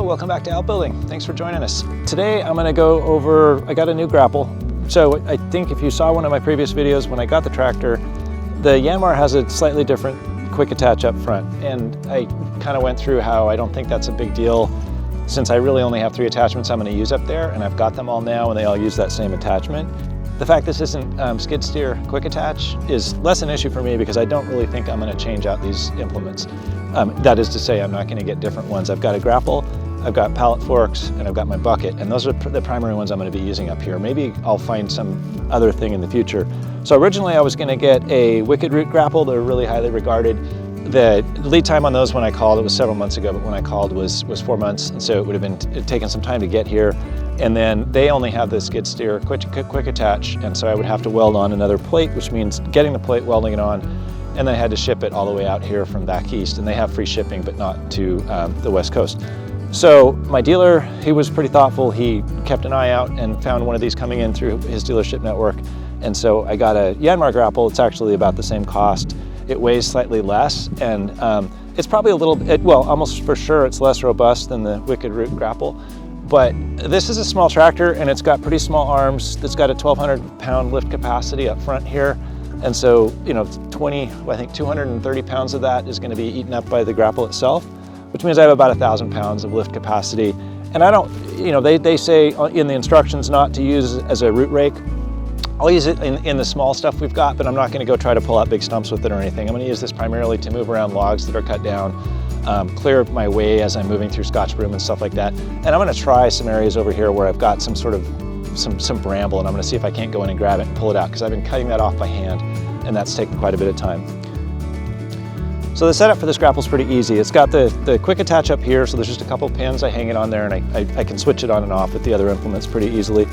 welcome back to Outbuilding. Thanks for joining us. Today I'm going to go over, I got a new Grapple. So I think if you saw one of my previous videos when I got the tractor, the Yanmar has a slightly different quick attach up front. And I kind of went through how I don't think that's a big deal since I really only have 3 attachments I'm going to use up there, and I've got them all now and they all use that same attachment. The fact this isn't skid steer quick attach is less an issue for me because I don't really think I'm going to change out these implements. That is to say, I'm not going to get different ones. I've got a Grapple, I've got pallet forks, and I've got my bucket, and those are the primary ones I'm going to be using up here. Maybe I'll find some other thing in the future. So originally I was going to get a wicked root Grapple. They're really highly regarded. The lead time on those when I called, it was several months ago, but when I called was 4 months, and so it would have been taken some time to get here. And then they only have the skid steer quick attach, and so I would have to weld on another plate, which means getting the plate, welding it on, and then I had to ship it all the way out here from back east, and they have free shipping, but not to the West Coast. So my dealer, he was pretty thoughtful. He kept an eye out and found one of these coming in through his dealership network. And so I got a Yanmar Grapple. It's actually about the same cost. It weighs slightly less, and it's probably a little bit, well, almost for sure it's less robust than the wicked root Grapple. But this is a small tractor and it's got pretty small arms. It's got a 1,200 pound lift capacity up front here. And so, you know, I think 230 pounds of that is going to be eaten up by the Grapple itself, which means I have about 1,000 pounds of lift capacity. And I don't, you know, they say in the instructions not to use it as a root rake. I'll use it in the small stuff we've got, but I'm not going to go try to pull out big stumps with it or anything. I'm going to use this primarily to move around logs that are cut down, clear my way as I'm moving through Scotch broom and stuff like that. And I'm going to try some areas over here where I've got some sort of some bramble, and I'm going to see if I can't go in and grab it and pull it out, because I've been cutting that off by hand, and that's taken quite a bit of time. So the setup for this Grapple is pretty easy. It's got the quick attach up here, so there's just a couple pins. I hang it on there, and I can switch it on and off with the other implements pretty easily.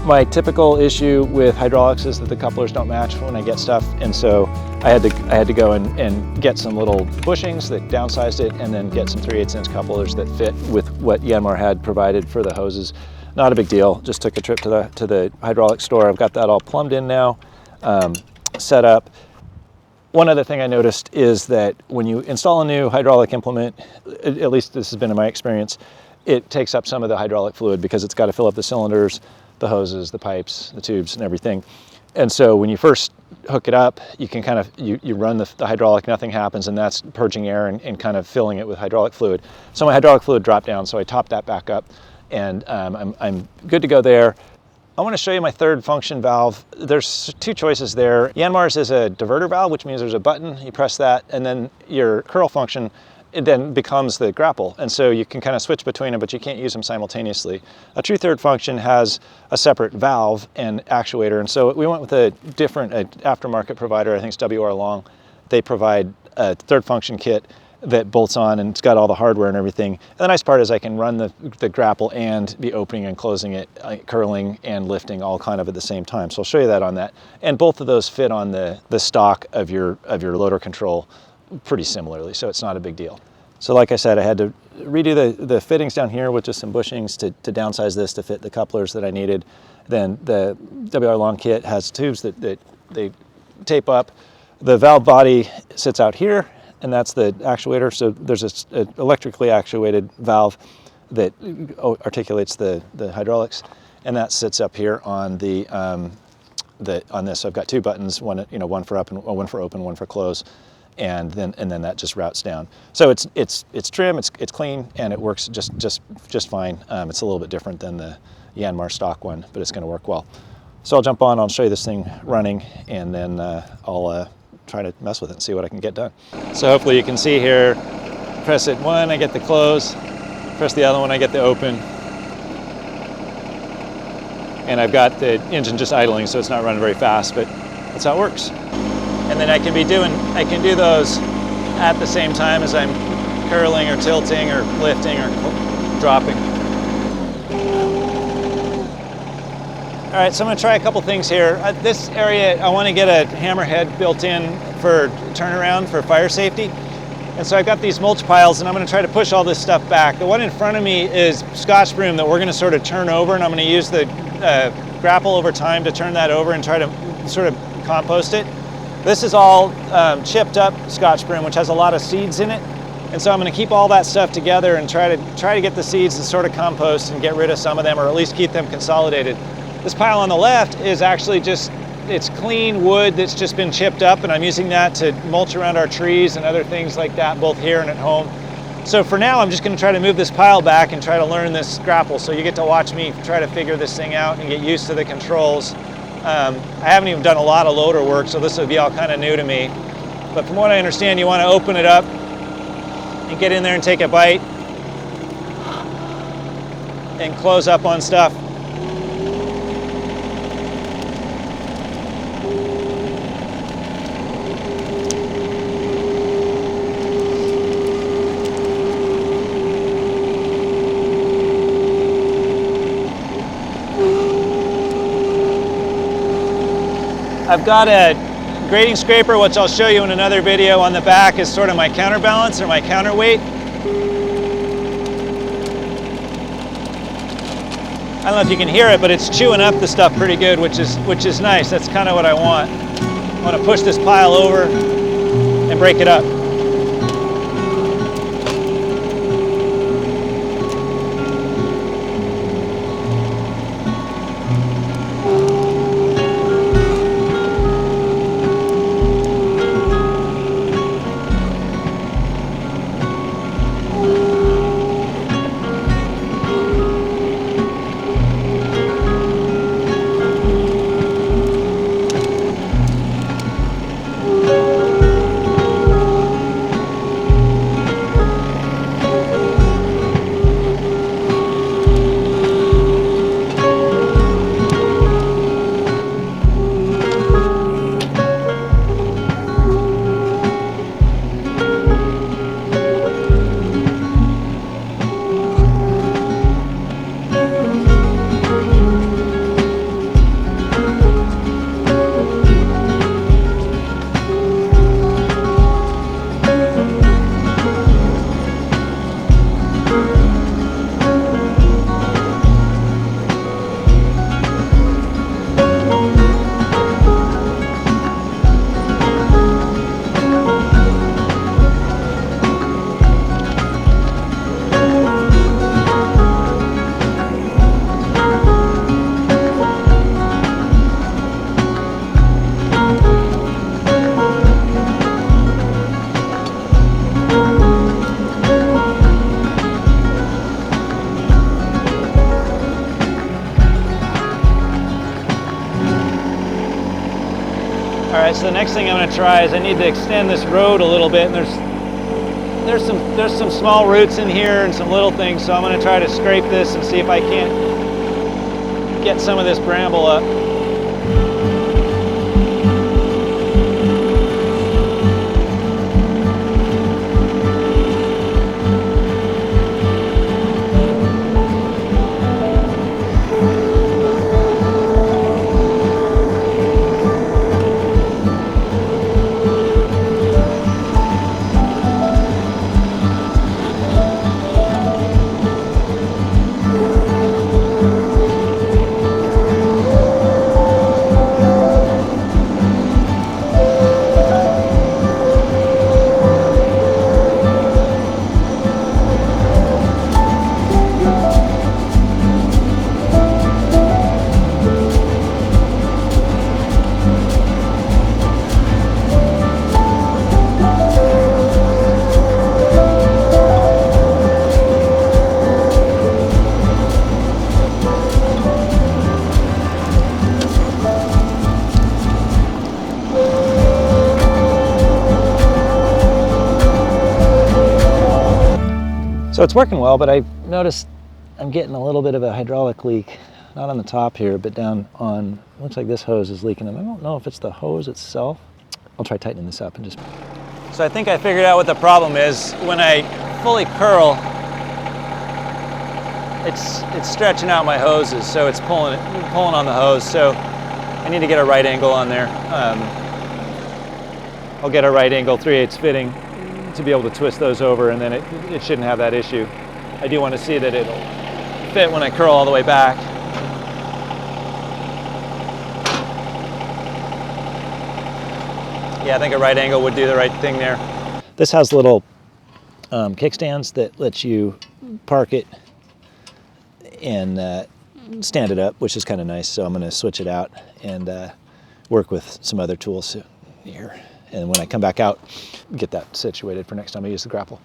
My typical issue with hydraulics is that the couplers don't match when I get stuff, and so I had to go and get some little bushings that downsized it, and then get some 3/8 inch couplers that fit with what Yanmar had provided for the hoses. Not a big deal. Just took a trip to the hydraulic store. I've got that all plumbed in now, set up. One other thing I noticed is that when you install a new hydraulic implement, at least this has been in my experience, it takes up some of the hydraulic fluid because it's got to fill up the cylinders, the hoses, the pipes, the tubes, and everything. And so when you first hook it up, you can kind of, you run the hydraulic, nothing happens, and that's purging air and kind of filling it with hydraulic fluid. So my hydraulic fluid dropped down, so I topped that back up, and I'm good to go there. I want to show you my third function valve. There's 2 choices there. Yanmar's is a diverter valve, which means there's a button, you press that, and then your curl function, it then becomes the Grapple. And so you can kind of switch between them, but you can't use them simultaneously. A true third function has a separate valve and actuator. And so we went with a different aftermarket provider, I think it's WR Long. They provide a third function kit that bolts on, and it's got all the hardware and everything. And the nice part is I can run the Grapple and be opening and closing it, curling and lifting all kind of at the same time. So I'll show you that on that. And both of those fit on the stock of your loader control pretty similarly, so it's not a big deal. So like I said, I had to redo the fittings down here with just some bushings to downsize this to fit the couplers that I needed. Then the WR Long kit has tubes that they tape up. The valve body sits out here, and that's the actuator. So there's an electrically actuated valve that articulates the hydraulics, and that sits up here on on this. So I've got 2 buttons, one for up and one for open, one for close, and then that just routes down. So it's trim, it's clean, and it works just fine. It's a little bit different than the Yanmar stock one, but it's going to work well. So I'll jump on, I'll show you this thing running, and then I'll try to mess with it and see what I can get done. So hopefully you can see here, press it one, I get the close, press the other one, I get the open. And I've got the engine just idling, so it's not running very fast, but that's how it works. And then I can do those at the same time as I'm curling or tilting or lifting or dropping. All right, so I'm going to try a couple things here. This area, I want to get a hammerhead built in for turnaround for fire safety. And so I've got these mulch piles, and I'm going to try to push all this stuff back. The one in front of me is Scotch broom that we're going to sort of turn over, and I'm going to use the Grapple over time to turn that over and try to sort of compost it. This is all chipped up Scotch broom, which has a lot of seeds in it. And so I'm going to keep all that stuff together and try to get the seeds to sort of compost and get rid of some of them, or at least keep them consolidated. This pile on the left is actually just, it's clean wood that's just been chipped up, and I'm using that to mulch around our trees and other things like that, both here and at home. So for now, I'm just going to try to move this pile back and try to learn this grapple. So you get to watch me try to figure this thing out and get used to the controls. I haven't even done a lot of loader work, so this will be all kind of new to me. But from what I understand, you want to open it up and get in there and take a bite and close up on stuff. I've got a grading scraper, which I'll show you in another video. On the back is sort of my counterbalance or my counterweight. I don't know if you can hear it, but it's chewing up the stuff pretty good, which is nice. That's kind of what I want. I want to push this pile over and break it up. So the next thing I'm going to try is I need to extend this road a little bit, and there's some small roots in here and some little things, so I'm going to try to scrape this and see if I can't get some of this bramble up. So it's working well, but I've noticed I'm getting a little bit of a hydraulic leak, not on the top here, but down on, looks like this hose is leaking. And I don't know if it's the hose itself. I'll try tightening this up and just... So I think I figured out what the problem is. When I fully curl, it's stretching out my hoses, so it's pulling on the hose. So I need to get a right angle on there. I'll get a right angle 3/8 fitting to be able to twist those over, and then it shouldn't have that issue. I do want to see that it'll fit when I curl all the way back. Yeah, I think a right angle would do the right thing there. This has little kickstands that lets you park it and stand it up, which is kind of nice. So I'm going to switch it out and work with some other tools here. And when I come back out, get that situated for next time I use the grapple.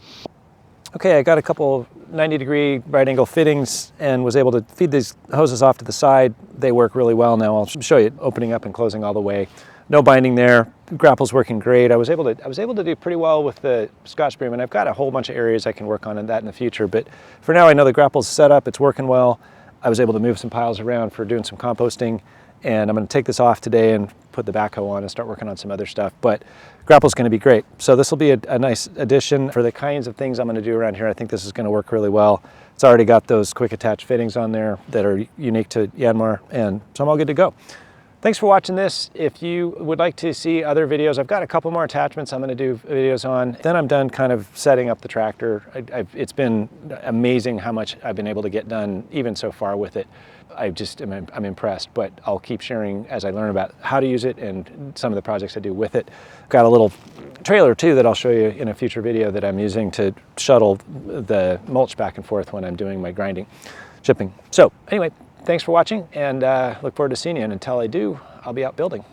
Okay, I got a couple 90-degree right angle fittings and was able to feed these hoses off to the side. They work really well now. I'll show you opening up and closing all the way. No binding there. Grapple's working great. I was able to do pretty well with the Scotch Brimm, and I've got a whole bunch of areas I can work on in that in the future. But for now, I know the grapple's set up. It's working well. I was able to move some piles around for doing some composting, and I'm going to take this off today and put the backhoe on and start working on some other stuff. But grapple's going to be great. So this will be a nice addition for the kinds of things I'm going to do around here. I think this is going to work really well. It's already got those quick attach fittings on there that are unique to Yanmar, and so I'm all good to go. Thanks for watching this. If you would like to see other videos, I've got a couple more attachments I'm going to do videos on. Then I'm done kind of setting up the tractor. It's been amazing how much I've been able to get done even so far with it. I'm impressed, but I'll keep sharing as I learn about how to use it and some of the projects I do with it. Got a little trailer too that I'll show you in a future video that I'm using to shuttle the mulch back and forth when I'm doing my grinding, chipping. So anyway, thanks for watching, and look forward to seeing you. And until I do, I'll be out building.